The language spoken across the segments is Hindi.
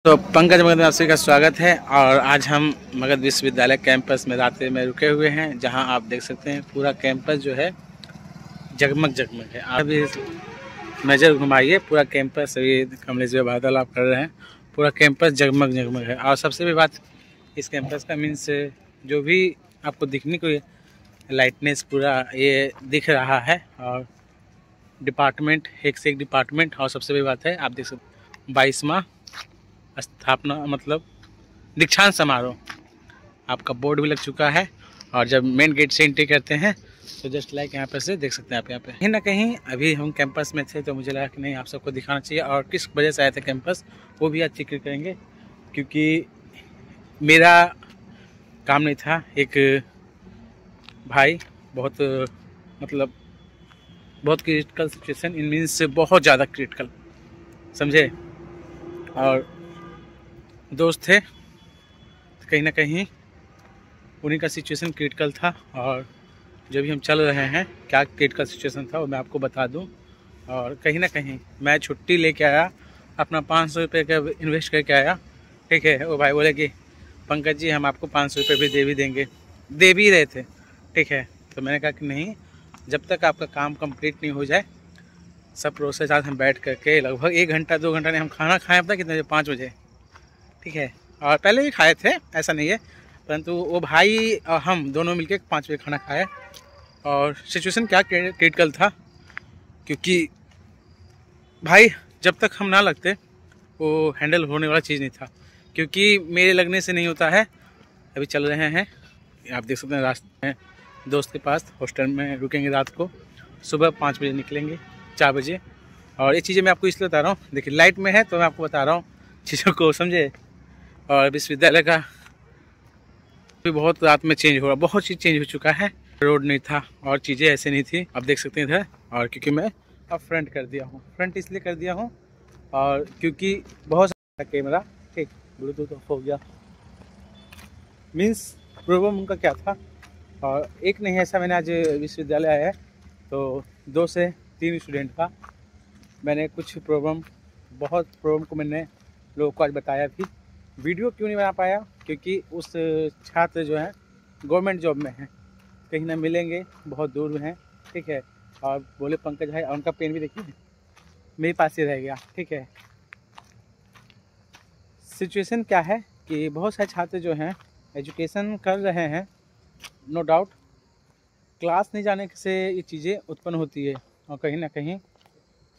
तो पंकज मगध में आप सभी का स्वागत है। और आज हम मगध विश्वविद्यालय कैंपस में रात में रुके हुए हैं, जहां आप देख सकते हैं पूरा कैंपस जो है जगमग जगमग है। आप भी नज़र घुमाइए, पूरा कैंपस अभी कमलेश भाई बादल आप कर रहे हैं, पूरा कैंपस जगमग जगमग है। और सबसे बड़ी बात इस कैंपस का मीन्स जो भी आपको दिखने को लाइटनेस पूरा ये दिख रहा है। और डिपार्टमेंट एक से एक डिपार्टमेंट। और सबसे बड़ी बात है आप देख सकते 22वां स्थापना मतलब दीक्षांत समारोह, आपका बोर्ड भी लग चुका है। और जब मेन गेट से एंट्री करते हैं तो जस्ट लाइक यहाँ पर से देख सकते हैं आप। यहाँ पे कहीं ना कहीं अभी हम कैंपस में थे तो मुझे लगा कि नहीं आप सबको दिखाना चाहिए। और किस वजह से आए थे कैंपस वो भी आज जिक्र करेंगे, क्योंकि मेरा काम नहीं था। एक भाई बहुत मतलब बहुत क्रिटिकल सिचुएशन, इन मीन्स बहुत ज़्यादा क्रिटिकल समझे, और दोस्त थे तो कहीं ना कहीं उन्हीं का सिचुएशन क्रिटिकल था। और जो भी हम चल रहे हैं क्या क्रिटिकल सिचुएशन था वो मैं आपको बता दूं। और कहीं ना कहीं मैं छुट्टी लेके आया, अपना 500 रुपये का इन्वेस्ट करके आया, ठीक है। वो भाई बोले कि पंकज जी हम आपको 500 रुपये भी दे देंगे, दे भी रहे थे, ठीक है। तो मैंने कहा कि नहीं, जब तक आपका काम कंप्लीट नहीं हो जाए सब प्रोसेस आज हम बैठ करके लगभग 1 घंटा 2 घंटा नहीं, हम खाना खाएँ अपना कितने बजे 5 बजे, ठीक है। और पहले भी खाए थे, ऐसा नहीं है, परंतु वो भाई और हम दोनों मिलके 5 बजे खाना खाए। और सिचुएशन क्या क्रिटिकल था, क्योंकि भाई जब तक हम ना लगते वो हैंडल होने वाला चीज़ नहीं था, क्योंकि मेरे लगने से नहीं होता है। अभी चल रहे हैं, आप देख सकते हैं रास्ते में दोस्त के पास, हॉस्टल में रुकेंगे रात को, सुबह 5 बजे निकलेंगे 4 बजे। और ये चीज़ें मैं आपको इसलिए बता रहा हूँ, देखिए लाइट में है तो मैं आपको बता रहा हूँ चीज़ों को, समझे। और विश्वविद्यालय का भी बहुत रात में चेंज हो रहा, बहुत चीज़ चेंज हो चुका है। रोड नहीं था और चीज़ें ऐसे नहीं थी, आप देख सकते हैं इधर। और क्योंकि मैं अब फ्रंट कर दिया हूँ, फ्रंट इसलिए कर दिया हूँ और क्योंकि बहुत सारा कैमरा, ठीक, ब्लूटूथ ऑफ हो गया, मीन्स प्रॉब्लम उनका क्या था। और एक नहीं ऐसा, मैंने आज विश्वविद्यालय आया है तो 2 से 3 स्टूडेंट का मैंने कुछ बहुत प्रॉब्लम को मैंने लोगों को आज बताया भी। वीडियो क्यों नहीं बना पाया, क्योंकि उस छात्र जो है गवर्नमेंट जॉब में है, कहीं ना मिलेंगे, बहुत दूर में हैं, ठीक है। और बोले पंकज भाई, और उनका पेन भी देखिए मेरे पास ही रह गया, ठीक है। सिचुएशन क्या है कि बहुत सारे छात्र जो हैं एजुकेशन कर रहे हैं, नो डाउट क्लास नहीं जाने से ये चीज़ें उत्पन्न होती है। और कहीं ना कहीं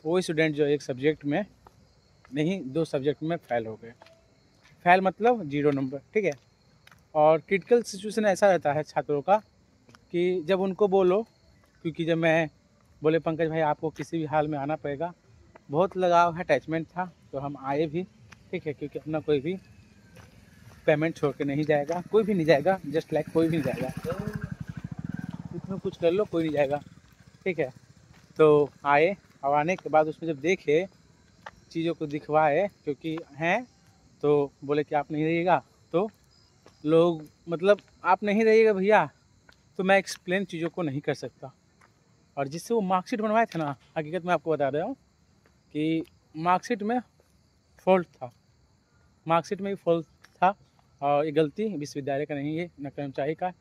वो स्टूडेंट जो एक सब्जेक्ट में नहीं 2 सब्जेक्ट में फेल हो गए, फेल मतलब 0 नंबर, ठीक है। और क्रिटिकल सिचुएशन ऐसा रहता है छात्रों का कि जब उनको बोलो, क्योंकि जब मैं बोले पंकज भाई आपको किसी भी हाल में आना पड़ेगा, बहुत लगाव है, अटैचमेंट था, तो हम आए भी, ठीक है। क्योंकि अपना कोई भी पेमेंट छोड़ के नहीं जाएगा, कोई भी नहीं जाएगा, जस्ट लाइक कोई भी नहीं जाएगा, इसमें कुछ कर लो कोई नहीं जाएगा, ठीक है। तो आए और आने के बाद उसमें जब देखे चीज़ों को दिखवाए, क्योंकि हैं तो बोले कि आप नहीं रहिएगा, तो लोग मतलब आप नहीं रहिएगा भैया तो मैं एक्सप्लेन चीज़ों को नहीं कर सकता। और जिससे वो मार्कशीट बनवाए थे ना, हकीकत में आपको बता रहा हूँ कि मार्कशीट में फॉल्ट था, मार्कशीट में भी फॉल्ट था। और ये गलती विश्वविद्यालय का नहीं है, न कर्मचारी का,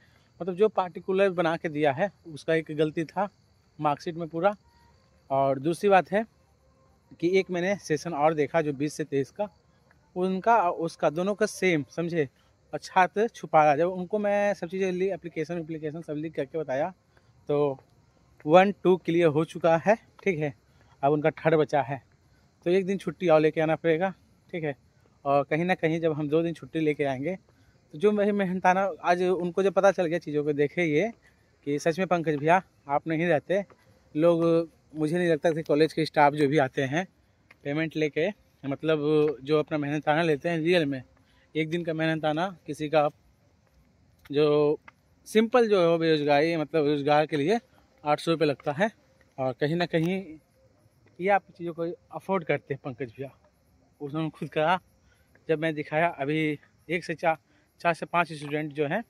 मतलब जो पार्टिकुलर बना के दिया है उसका एक गलती था मार्कशीट में पूरा। और दूसरी बात है कि एक मैंने सेशन और देखा जो 20 से 23 का, उनका उसका दोनों का सेम, समझे। और छात्र छुपा रहा, जब उनको मैं सब चीज़ें ली, एप्लीकेशन सब लिख करके बताया, तो 1 2 क्लियर हो चुका है, ठीक है। अब उनका 3rd बचा है, तो 1 दिन छुट्टी और लेके आना पड़ेगा, ठीक है। और कहीं ना कहीं जब हम 2 दिन छुट्टी लेके आएंगे तो जो मेरी मेहनताना, आज उनको जब पता चल गया चीज़ों को देखे ये कि सच में पंकज भैया आप नहीं रहते, लोग मुझे नहीं लगता कि कॉलेज के स्टाफ जो भी आते हैं पेमेंट लेके, मतलब जो अपना मेहनताना लेते हैं, रियल में 1 दिन का मेहनताना किसी का जो सिंपल जो है बेरोजगारी, मतलब रोजगार के लिए 800 रुपये लगता है। और कहीं ना कहीं ये आप चीज़ों को अफोर्ड करते हैं पंकज भैया, उन्होंने खुद कहा। जब मैं दिखाया, अभी 1 से 4 से 5 स्टूडेंट जो हैं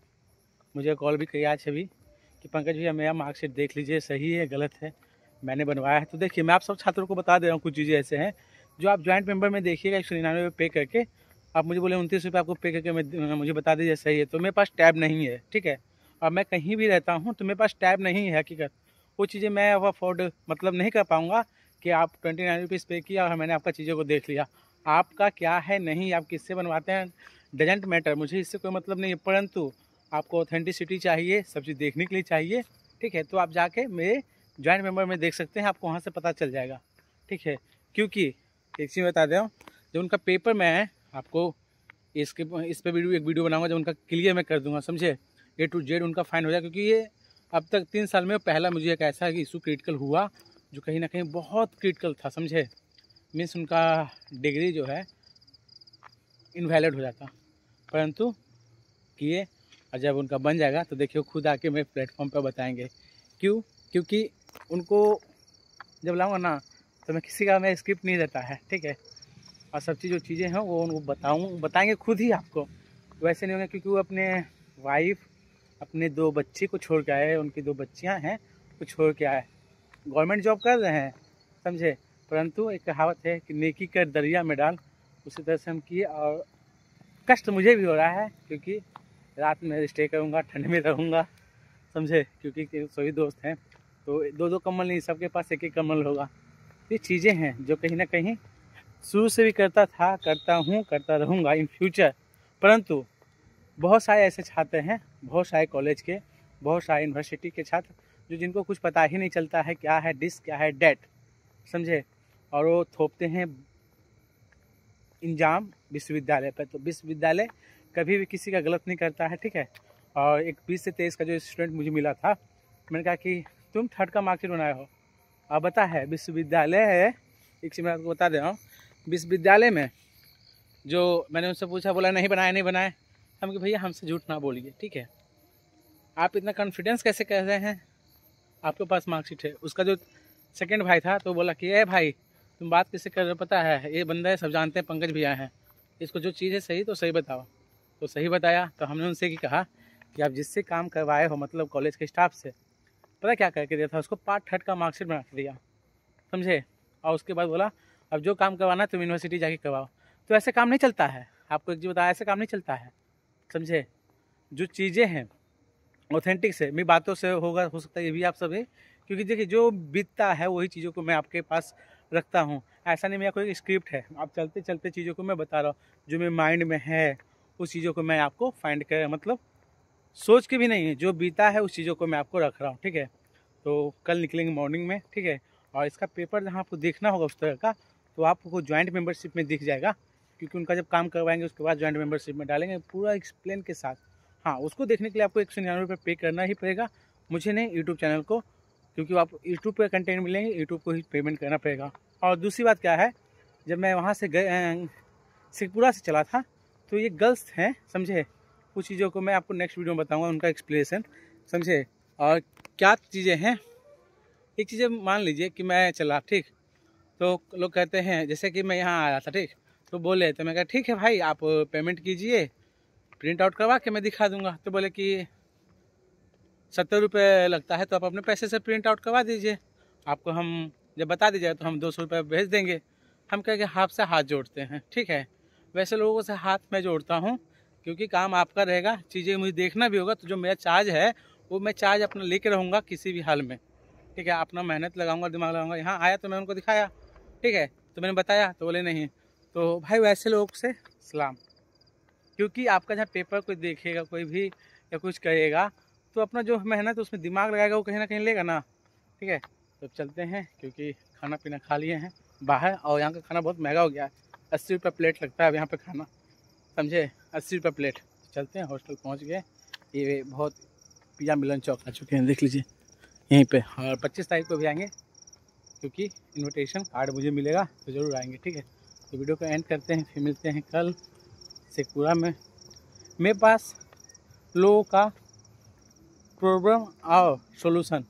मुझे कॉल भी किया आज भी कि पंकज भैया मेरा मार्कशीट देख लीजिए, सही है गलत है, मैंने बनवाया है। तो देखिए मैं आप सब छात्रों को बता दे रहा हूँ, कुछ चीज़ें ऐसे हैं जो आप जॉइंट मेंबर में देखिएगा 199 पे करके, आप मुझे बोले 29 रुपये आपको पे करके मुझे बता दीजिए सही है, तो मेरे पास टैब नहीं है, ठीक है। और मैं कहीं भी रहता हूँ तो मेरे पास टैब नहीं है हकीकत। वो चीज़ें मैं अब अफोर्ड मतलब नहीं कर पाऊँगा कि आप 29 रुपीज़ पे किया और मैंने आपका चीज़ों को देख लिया। आपका क्या है नहीं, आप किससे बनवाते हैं डजेंट मैटर, मुझे इससे कोई मतलब नहीं है, परंतु आपको ऑथेंटिसिटी चाहिए, सब चीज़ देखने के लिए चाहिए, ठीक है। तो आप जाके मेरे जॉइंट मेंबर में देख सकते हैं, आपको वहाँ से पता चल जाएगा, ठीक है। क्योंकि एक चीज़ बता दें, जब उनका पेपर मैं आपको इस पर एक वीडियो बनाऊंगा, जब उनका क्लियर मैं कर दूंगा, समझे, A to Z उनका फाइन हो जाए। क्योंकि ये अब तक 3 साल में पहला मुझे एक ऐसा इशू क्रिटिकल हुआ जो कहीं ना कहीं बहुत क्रिटिकल था, समझे। मीन्स उनका डिग्री जो है इनवैलिड हो जाता, परंतु किए, और जब उनका बन जाएगा तो देखिए खुद आके मेरे प्लेटफॉर्म पर बताएंगे। क्यों? क्योंकि उनको जब लाऊंगा ना तो मैं किसी का मैं स्क्रिप्ट नहीं देता है, ठीक है। और सब चीज़ जो चीज़ें हैं वो उनको बताएंगे खुद ही आपको, वैसे नहीं होंगे। क्योंकि वो अपने वाइफ, अपने 2 बच्चे को छोड़ के आए, उनकी 2 बच्चियां हैं वो छोड़ के आए, गवर्नमेंट जॉब कर रहे हैं, समझे। परंतु एक कहावत है कि नेकी कर दरिया में डाल, उसी तरह से हम किए। और कष्ट मुझे भी हो रहा है क्योंकि रात में स्टे करूँगा, ठंड में रहूँगा, समझे। क्योंकि सभी दोस्त हैं तो 2-2 कम्बल नहीं, सबके पास 1-1 कम्बल होगा। ये चीज़ें हैं जो कहीं ना कहीं शुरू से भी करता था, करता हूँ, करता रहूँगा इन फ्यूचर। परंतु बहुत सारे ऐसे छात्र हैं, बहुत सारे कॉलेज के, बहुत सारे यूनिवर्सिटी के छात्र जो जिनको कुछ पता ही नहीं चलता है क्या है डिस, क्या है डेट, समझे। और वो थोपते हैं इंजाम विश्वविद्यालय पर। तो विश्वविद्यालय कभी भी किसी का गलत नहीं करता है, ठीक है। और एक 20 से 23 का जो स्टूडेंट मुझे मिला था, मैंने कहा कि तुम 3rd का मार्कशीट बनाए हो, अब बता है विश्वविद्यालय है। एक चीज़ मैं आपको बता दे रहा हूँ, विश्वविद्यालय में जो मैंने उनसे पूछा, बोला नहीं बनाए, नहीं बनाए। हम कि भैया हमसे झूठ ना बोलिए, ठीक है। आप इतना कॉन्फिडेंस कैसे कह रहे हैं, आपके पास मार्कशीट है। उसका जो सेकंड भाई था तो बोला कि ए भाई तुम बात कैसे कर रहे हो, पता है ये बंदा है, सब जानते हैं, पंकज भैया हैं, इसको जो चीज़ है सही तो सही बताओ। तो सही बताया। तो हमने उनसे ही कहा कि आप जिससे काम करवाए हो, मतलब कॉलेज के स्टाफ से, पता क्या करके दिया था उसको, पार्ट 3rd का मार्कशीट बना के दिया, समझे। और उसके बाद बोला अब जो काम करवाना है तुम यूनिवर्सिटी जाके करवाओ। तो ऐसे काम नहीं चलता है, आपको एक चीज़ बताया, ऐसे काम नहीं चलता है, समझे। जो चीज़ें हैं ऑथेंटिक से, मेरी बातों से होगा, हो सकता है ये भी आप सभी, क्योंकि देखिए जो बीतता है वही चीज़ों को मैं आपके पास रखता हूँ। ऐसा नहीं मेरा कोई स्क्रिप्ट है, आप चलते चलते चीज़ों को मैं बता रहा हूँ, जो मेरे माइंड में है उस चीज़ों को मैं आपको फाइंड कर, मतलब सोच के भी नहीं है, जो बीता है उस चीज़ों को मैं आपको रख रहा हूँ, ठीक है। तो कल निकलेंगे मॉर्निंग में, ठीक है। और इसका पेपर जहाँ आपको देखना होगा उस तरह का, तो आपको ज्वाइंट मेंबरशिप में दिख जाएगा, क्योंकि उनका जब काम करवाएंगे उसके बाद ज्वाइंट मेंबरशिप में डालेंगे पूरा एक्सप्लेन के साथ। हाँ, उसको देखने के लिए आपको 199 रुपये पे करना ही पड़ेगा, मुझे नहीं, यूट्यूब चैनल को, क्योंकि आप यूट्यूब पर कंटेंट मिलेंगे, यूट्यूब को ही पेमेंट करना पड़ेगा। और दूसरी बात क्या है, जब मैं वहाँ से शेखपुरा से चला था तो ये गर्ल्स हैं, समझे। कुछ चीज़ों को मैं आपको नेक्स्ट वीडियो में बताऊँगा, उनका एक्सप्लेनेशन, समझे। और क्या चीज़ें हैं, एक चीज़ें मान लीजिए कि मैं चला, ठीक, तो लोग कहते हैं, जैसे कि मैं यहाँ आया था, ठीक, तो बोले, तो मैं कहा ठीक है भाई आप पेमेंट कीजिए, प्रिंट आउट करवा के मैं दिखा दूंगा। तो बोले कि 70 रुपये लगता है, तो आप अपने पैसे से प्रिंट आउट करवा दीजिए, आपको हम जब बता दीजिएगा तो हम 200 रुपये भेज देंगे। हम कह के आपसे हाथ जोड़ते हैं, ठीक है। वैसे लोगों से हाथ मैं जोड़ता हूँ क्योंकि काम आपका रहेगा, चीज़ें मुझे देखना भी होगा, तो जो मेरा चार्ज है वो मैं चार्ज अपना लेके रहूँगा किसी भी हाल में, ठीक है। अपना मेहनत लगाऊंगा, दिमाग लगाऊंगा। यहाँ आया तो मैं उनको दिखाया, ठीक है, तो मैंने बताया तो बोले नहीं। तो भाई वैसे लोग से सलाम, क्योंकि आपका जहाँ पेपर कोई देखेगा कोई भी या कुछ करेगा तो अपना जो मेहनत उसमें दिमाग लगाएगा वो कहीं ना कहीं लेगा ना, ठीक है। तो चलते हैं, क्योंकि खाना पीना खा लिए हैं बाहर, और यहाँ का खाना बहुत महंगा हो गया है, 80 रुपये प्लेट लगता है अब यहाँ पे खाना, समझे, 80 रुपये प्लेट। चलते हैं, हॉस्टल पहुँच गए, ये बहुत पिज़्ज़ा मिलन चौक आ चुके हैं, देख लीजिए यहीं पे। और 25 तारीख को भी आएंगे, क्योंकि इनविटेशन कार्ड मुझे मिलेगा तो ज़रूर आएंगे, ठीक है। तो वीडियो को एंड करते हैं, फिर मिलते हैं कल शेखपुरा में। मेरे पास लोगों का प्रॉब्लम और सॉल्यूशन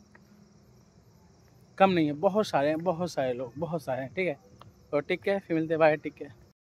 कम नहीं है, बहुत सारे हैं, बहुत सारे लोग, बहुत सारे हैं, ठीक है। और ठीक है, फिर मिलते हैं, बाय, ठीक है।